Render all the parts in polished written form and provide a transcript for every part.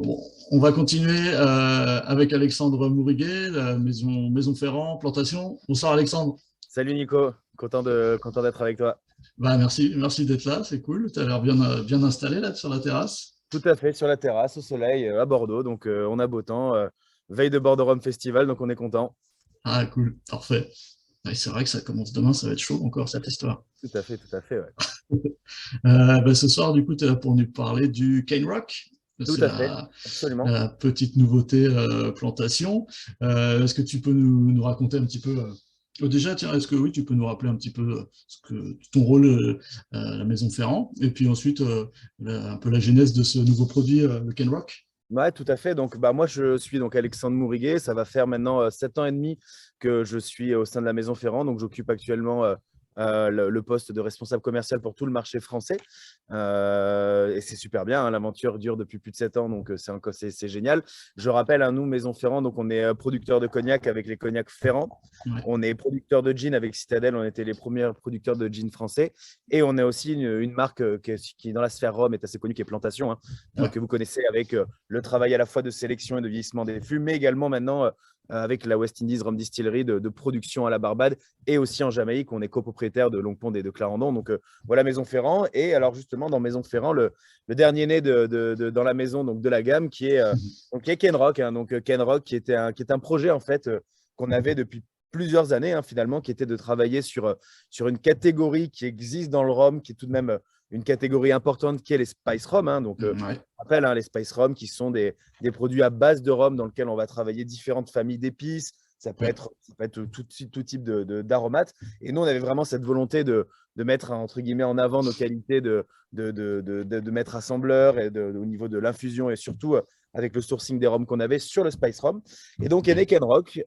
Bon, on va continuer avec Alexandre Mouriguet, la Maison Ferrand, plantation. Bonsoir Alexandre. Salut Nico, content d'être avec toi. Bah, merci d'être là, c'est cool. Tu as l'air bien installé là sur la terrasse. Tout à fait sur la terrasse, au soleil, à Bordeaux, donc on a beau temps. Veille de Bordeaux Rome Festival, donc on est content. Ah cool, parfait. Ouais, c'est vrai que ça commence demain, ça va être chaud encore cette histoire. Tout à fait, ouais. Bah, ce soir, du coup, tu es là pour nous parler du Cane Rock. Tout C'est à fait, la, absolument. la petite nouveauté plantation. Est-ce que tu peux nous raconter un petit peu déjà, tiens, est-ce que oui, tu peux nous rappeler un petit peu ton rôle à la Maison Ferrand, et puis ensuite un peu la genèse de ce nouveau produit, le Cane Rock? Ouais, tout à fait. Donc, bah, moi, je suis donc Alexandre Mouriguet. Ça va faire maintenant 7 ans et demi que je suis au sein de la Maison Ferrand. Donc, j'occupe actuellement le poste de responsable commercial pour tout le marché français. Et c'est super bien, hein. L'aventure dure depuis plus de 7 ans, donc c'est génial. Je rappelle, hein, nous, Maison Ferrand, donc on est producteur de cognac avec les cognacs Ferrand. Ouais. On est producteur de gin avec Citadel. On était les premiers producteurs de gin français. Et on est aussi une marque qui est dans la sphère Rhum, est assez connue, qui est Plantation, hein, Ouais. que vous connaissez avec le travail à la fois de sélection et de vieillissement des fûts, mais également maintenant avec la West Indies Rum Distillery de production à la Barbade et aussi en Jamaïque. On est copropriétaire de Longpont et de Clarendon. Donc voilà Maison Ferrand. Et alors justement, dans Maison Ferrand, le dernier né dans la maison donc de la gamme qui est Ken Rock. Hein. Donc Ken Rock qui est un projet en fait qu'on avait depuis plusieurs années, hein, finalement, qui était de travailler sur une catégorie qui existe dans le rhum, qui est tout de même une catégorie importante, qui est les spice rum. Hein. Donc, Ouais. on appelle, hein, les spice rum, qui sont des produits à base de rhum dans lesquels on va travailler différentes familles d'épices. Ouais. Ça peut être tout type d'aromates. Et nous, on avait vraiment cette volonté de mettre, entre guillemets, en avant nos qualités de maître assembleur et au niveau de l'infusion et surtout avec le sourcing des rhums qu'on avait sur le spice rum. Et donc, est né Ken Rock.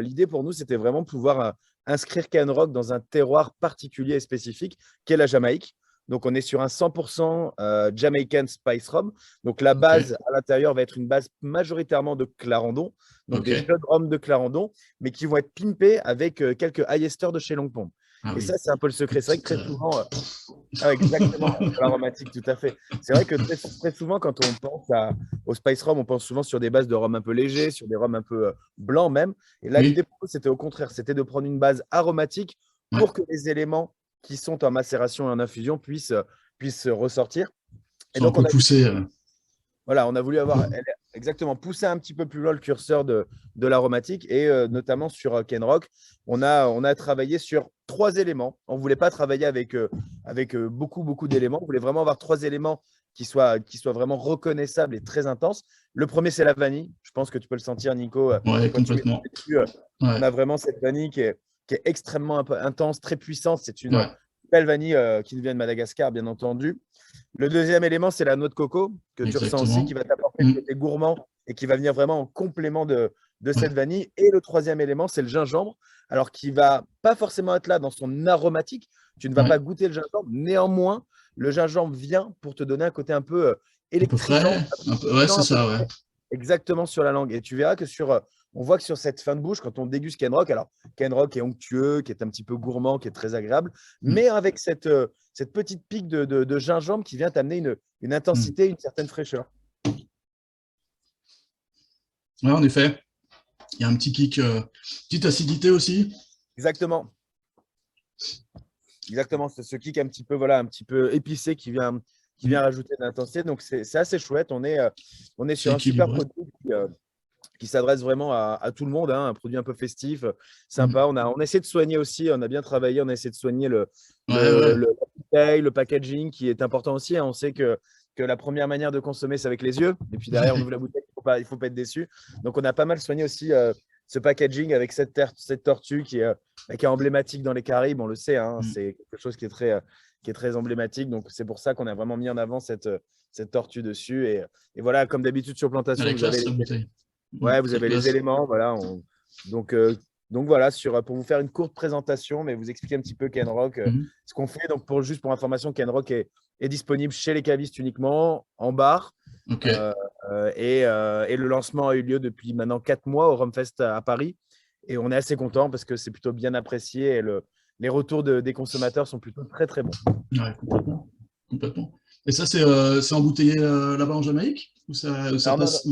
L'idée pour nous, c'était vraiment de pouvoir inscrire Ken Rock dans un terroir particulier et spécifique, qui est la Jamaïque. Donc, on est sur un 100% Jamaican Spice Rum. Donc, la Ok. base à l'intérieur va être une base majoritairement de Clarendon, donc Ok. des jeunes rhums de Clarendon, mais qui vont être pimpés avec quelques high esters de chez Longpont. Ah Et ça, oui. c'est un peu le secret. C'est vrai que Petite. très souvent, exactement, sur l'aromatique, tout à fait. C'est vrai que très souvent, quand on pense au Spice Rum, on pense souvent sur des bases de rhum un peu légers, sur des rhums un peu blancs même. Et là, l'idée Oui. pour nous, c'était au contraire, c'était de prendre une base aromatique Ouais. pour que les éléments qui sont en macération et en infusion puissent ressortir. Et Sont un donc, on peu a poussé. voilà, on a voulu exactement pousser un petit peu plus loin le curseur de l'aromatique et notamment sur Ken Rock, on a travaillé sur 3 éléments. On ne voulait pas travailler avec beaucoup d'éléments. On voulait vraiment avoir 3 éléments qui soient vraiment reconnaissables et très intenses. Le premier, c'est la vanille. Je pense que tu peux le sentir, Nico, Ouais, quand tu mets complètement. dessus. On Ouais. a vraiment cette vanille qui est extrêmement intense, très puissante. C'est une Ouais. belle vanille qui nous vient de Madagascar, bien entendu. Le deuxième élément, c'est la noix de coco que tu ressens aussi, qui Exactement. va t'apporter le Mm. côté gourmand et qui va venir vraiment en complément de Ouais. cette vanille. Et le troisième élément, c'est le gingembre, alors qui va pas forcément être là dans son aromatique. Tu ne vas Ouais. pas goûter le gingembre. Néanmoins, le gingembre vient pour te donner un côté un peu Un peu électrisant, frais. Un peu... Ouais, c'est un peu ça, ouais. exactement sur la langue. Et tu verras que on voit que sur cette fin de bouche, quand on déguste Ken Rock, alors Ken Rock est onctueux, qui est un petit peu gourmand, qui est très agréable, Mm. mais avec cette petite pique de gingembre qui vient t'amener une Mm. intensité, une certaine fraîcheur. Ouais, en effet. Il y a un petit kick, petite acidité aussi. Exactement. Exactement. C'est ce kick un petit peu, voilà, un petit peu épicé qui vient Mm. rajouter de l'intensité. Donc, c'est assez chouette. On est C'est sur un super équilibré. produit qui s'adresse vraiment à tout le monde, hein, un produit un peu festif, Mm. sympa. On a essayé de soigner aussi, on a bien travaillé, on a essayé de soigner Ouais, ouais. la bouteille, le packaging qui est important aussi, hein. On sait que la première manière de consommer, c'est avec les yeux. Et puis derrière, on ouvre la bouteille, il faut pas être déçu. Donc, on a pas mal soigné aussi ce packaging avec cette tortue qui est emblématique dans les Caraïbes. On le sait, hein, Mm. c'est quelque chose qui est très emblématique. Donc, c'est pour ça qu'on a vraiment mis en avant cette tortue dessus. Et voilà, comme d'habitude sur Elle Plantation, est classe, la bouteille. Mm. ouais, vous Très avez les classe. éléments, voilà. Donc, euh, donc voilà, pour vous faire une courte présentation, mais vous expliquer un petit peu Ken Rock, Mm. ce qu'on fait. Donc, juste pour information, Ken Rock est disponible chez les cavistes uniquement, en bar. Ok. Euh, et le lancement a eu lieu depuis maintenant 4 mois au Rumfest à Paris. Et on est assez content parce que c'est plutôt bien apprécié et les retours des consommateurs sont plutôt très, très bons. Ouais, complètement. complètement. Et ça, c'est embouteillé là-bas en Jamaïque? Ou ça Alors, non, passe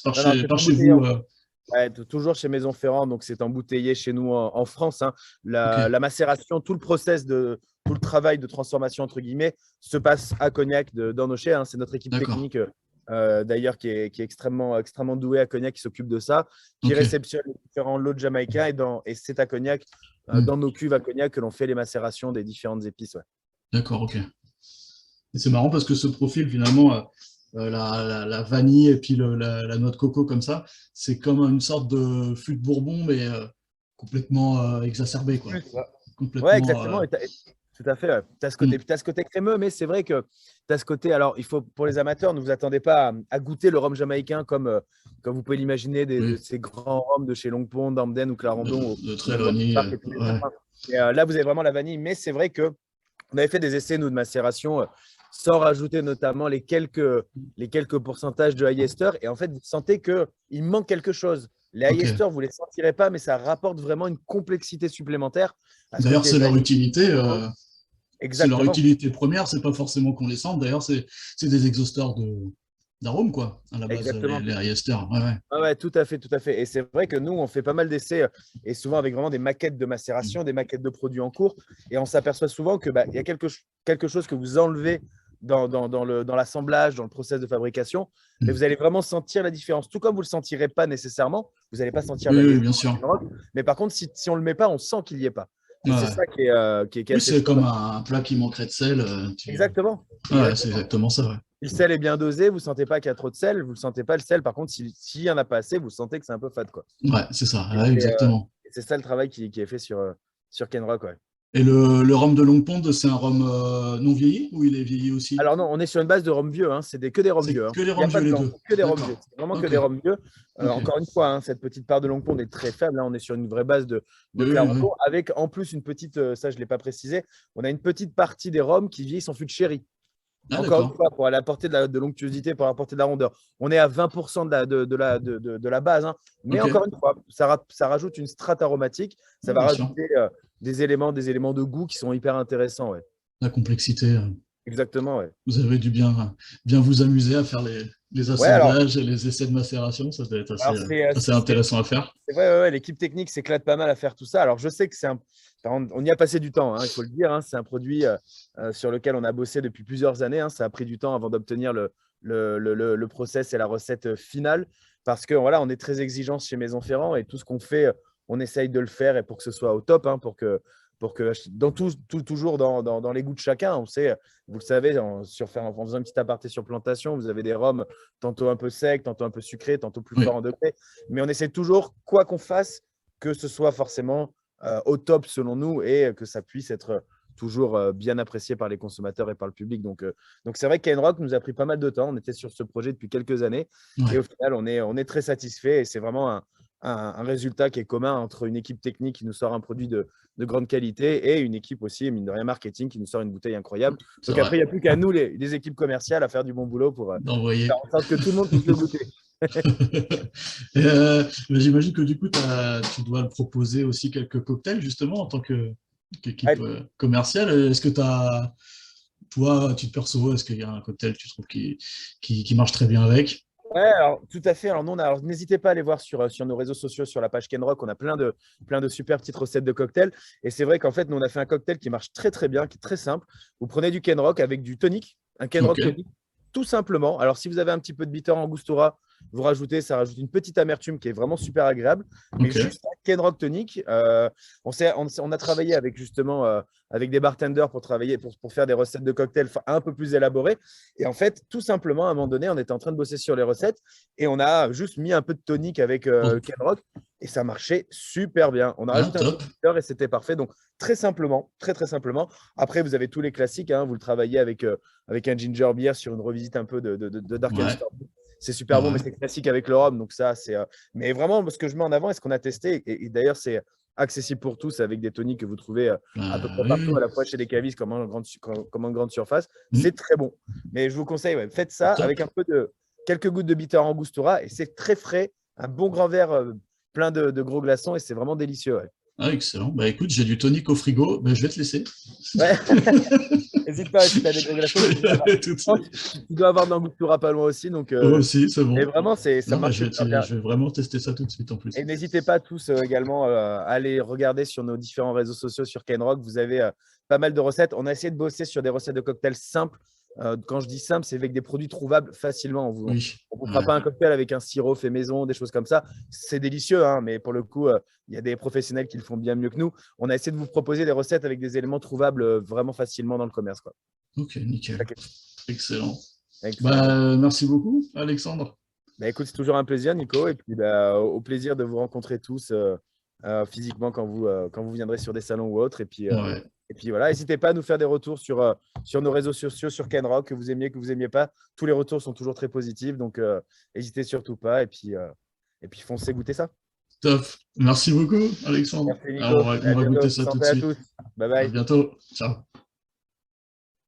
par non, non, chez, c'est par chez embouteillé. vous Ouais, toujours chez Maison Ferrand, donc c'est embouteillé chez nous en France, hein. Ok, La macération, tout le process tout le travail de transformation entre guillemets se passe à Cognac dans nos chais, hein. C'est notre équipe d'accord. technique d'ailleurs qui est extrêmement douée à Cognac, qui s'occupe de ça, qui Ok. réceptionne les différents lots de Jamaïcains et c'est à Cognac, Hmm. dans nos cuves à Cognac, que l'on fait les macérations des différentes épices. Ouais. D'accord, ok. Et c'est marrant parce que ce profil, finalement, la vanille et puis la noix de coco comme ça, c'est comme une sorte de fût de Bourbon, mais complètement exacerbé, quoi. Plus, ouais. Ouais, Complètement. exactement. Tout à fait. Ouais. Tu as ce côté, Hmm. puis t'as ce côté crémeux, mais c'est vrai que tu as ce côté. Alors, il faut, pour les amateurs, ne vous attendez pas à goûter le rhum jamaïcain comme vous pouvez l'imaginer, de Oui, ces grands rhums de chez Longpont, d'Amden ou Clarendon, de ou très même Grand vanille. Parc et tous les autres, Ouais. hein. Et, là, vous avez vraiment la vanille, mais c'est vrai que on avait fait des essais, nous, de macération, sans rajouter notamment les quelques pourcentages de high ester. Et en fait, vous sentez qu'il manque quelque chose. Les high Ok. ester, vous ne les sentirez pas, mais ça rapporte vraiment une complexité supplémentaire à ce D'ailleurs, côté c'est leur vanille. utilité. C'est leur Exactement. utilité première, c'est pas forcément qu'on les sente. D'ailleurs, c'est des exhausteurs d'arômes, quoi, à la base, les, Exactement. les high ester. Ouais, ouais. Ah ouais, tout à fait, tout à fait. Et c'est vrai que nous, on fait pas mal d'essais et souvent avec vraiment des maquettes de macération, des maquettes de produits en cours. Et on s'aperçoit souvent que il y a quelque chose que vous enlevez dans l'assemblage, dans le process de fabrication, mais Mm. vous allez vraiment sentir la différence. Tout comme vous ne le sentirez pas nécessairement, vous n'allez pas sentir Oui, la oui, Yes bien sûr. Rock, mais par contre, si on ne le met pas, on sent qu'il n'y est pas. Ouais, Et c'est ouais. ça qui est Oui, assez c'est chouette. comme un plat qui manquerait de sel. Exactement. Ouais, c'est Exactement. exactement ça, ouais. Si le sel est bien dosé, vous ne sentez pas qu'il y a trop de sel, vous ne sentez pas le sel. Par contre, s'il n'y en a pas assez, vous sentez que c'est un peu fade, quoi. Ouais, c'est ça, Et ouais, exactement. c'est ça le travail qui est fait sur Kenrock. Ouais. Et le rhum de Longpont, c'est un rhum non vieilli ou il est vieilli aussi? Alors non, on est sur une base de rhum vieux, hein. C'est que des rhums vieux, C'est hein. que les Il n'y a rhums pas vieux, de les blanc, deux. c'est que des rhums vieux. D'accord. C'est vraiment que Ok, des rhums vieux. ok. Encore une fois, hein, cette petite part de Longpont est très faible, hein. On est sur une vraie base de Oui, oui, oui. Clarendon, avec en plus une petite, ça je ne l'ai pas précisé, on a une petite partie des rhums qui vieillissent en fût de sherry. Ah, Encore une d'accord. fois, pour aller apporter de l'onctuosité, pour apporter de la rondeur. On est à 20% de la base, hein. Mais Ok, encore une fois, ça rajoute une strate aromatique. Ça ouais, va bien sûr. rajouter des éléments de goût qui sont hyper intéressants. Ouais. La complexité. Exactement. Ouais. Vous avez dû bien vous amuser à faire les Ouais, alors, assemblages et les essais de macération. Ça doit être alors assez intéressant à faire. c'est vrai, ouais, ouais, l'équipe technique s'éclate pas mal à faire tout ça. Alors, je sais que on y a passé du temps, hein, il faut le dire, hein. C'est un produit sur lequel on a bossé depuis plusieurs années, hein. Ça a pris du temps avant d'obtenir le process et la recette finale, parce que voilà, on est très exigeant chez Maison Ferrand et tout ce qu'on fait, on essaye de le faire et pour que ce soit au top, hein, pour que toujours dans les goûts de chacun. On sait, vous le savez, en faisant un petit aparté sur plantation, vous avez des rhums tantôt un peu secs, tantôt un peu sucrés, tantôt plus Oui, forts en degré. Mais on essaie toujours, quoi qu'on fasse, que ce soit forcément au top selon nous et que ça puisse être toujours bien apprécié par les consommateurs et par le public. Donc c'est vrai qu'Enrock nous a pris pas mal de temps. On était sur ce projet depuis quelques années et ouais. au final, on est très satisfait et c'est vraiment un résultat qui est commun entre une équipe technique qui nous sort un produit de grande qualité et une équipe aussi, mine de rien, marketing qui nous sort une bouteille incroyable. C'est Donc vrai. après, il n'y a plus qu'à nous, les équipes commerciales, à faire du bon boulot pour faire D'envoyer. en sorte que tout le monde puisse le goûter. Mais j'imagine que du coup, tu dois le proposer aussi quelques cocktails, justement, en tant qu'équipe commerciale. Est-ce que toi, tu te perçois, est-ce qu'il y a un cocktail que tu trouves qui marche très bien avec? Ouais, alors, tout à fait. Alors, nous, alors, n'hésitez pas à aller voir sur nos réseaux sociaux, sur la page Kenrock. On a plein de super petites recettes de cocktails. Et c'est vrai qu'en fait, nous, on a fait un cocktail qui marche très, très bien, qui est très simple. Vous prenez du Kenrock avec du tonic, un Ok, Kenrock tonic, tout simplement. Alors, si vous avez un petit peu de bitter angostura, vous rajoutez, ça rajoute une petite amertume qui est vraiment super agréable. Mais ok. juste un Kenrock tonic, on a travaillé avec justement avec des bartenders pour faire des recettes de cocktails un peu plus élaborées. Et en fait, tout simplement, à un moment donné, on était en train de bosser sur les recettes et on a juste mis un peu de tonic avec Oh, Kenrock et ça marchait super bien. On a ah, rajouté un peu top. de bitter et c'était parfait. Donc, très simplement, très, très simplement. Après, vous avez tous les classiques, hein. Vous le travaillez avec un ginger beer sur une revisite un peu de Dark and Ouais, Stormy. C'est super bon, ouais. mais c'est classique avec le rhum. Donc, ça, c'est. Mais vraiment, ce que je mets en avant et ce qu'on a testé, et d'ailleurs, c'est accessible pour tous avec des toniques que vous trouvez à peu près Oui, partout, à oui. la fois chez les cavistes comme en grande surface. Hmm, C'est très bon. Mais je vous conseille, ouais, faites ça top. avec quelques gouttes de bitter angostura et c'est très frais. Un bon grand verre plein de gros glaçons et c'est vraiment délicieux. Ouais. Ah, excellent. Bah écoute, j'ai du tonic au frigo, bah, je vais te laisser. Ouais. N'hésite pas, si tu as des gros glaçons, Je vais y aller tout de suite. tu dois avoir de l'Angostura pas loin aussi. Donc, Oh, aussi, c'est et bon. vraiment, ça Non, bah, marche super bien. je vais vraiment tester ça tout de suite en plus. Et n'hésitez pas tous également à aller regarder sur nos différents réseaux sociaux sur Kenrock. Vous avez pas mal de recettes. On a essayé de bosser sur des recettes de cocktails simples. Quand je dis simple, c'est avec des produits trouvables facilement. On ne Oui, vous fera ouais. pas un cocktail avec un sirop fait maison, des choses comme ça. C'est délicieux, hein, mais pour le coup, il y a des professionnels qui le font bien mieux que nous. On a essayé de vous proposer des recettes avec des éléments trouvables vraiment facilement dans le commerce, quoi. Ok, nickel. Excellent. Excellent. Bah, merci beaucoup, Alexandre. Bah, écoute, c'est toujours un plaisir, Nico. Et puis, bah, au plaisir de vous rencontrer tous physiquement quand vous viendrez sur des salons ou autres. Ouais, Et puis voilà, n'hésitez pas à nous faire des retours sur nos réseaux sociaux, sur Kenrock, que vous aimiez pas. Tous les retours sont toujours très positifs. Donc, n'hésitez surtout pas. Et puis, foncez goûter ça. top. Merci beaucoup, Alexandre. Merci, Alors, Nico. on À va goûter bientôt. ça tout de Santé à suite. tous. Bye À bye. bientôt. Ciao.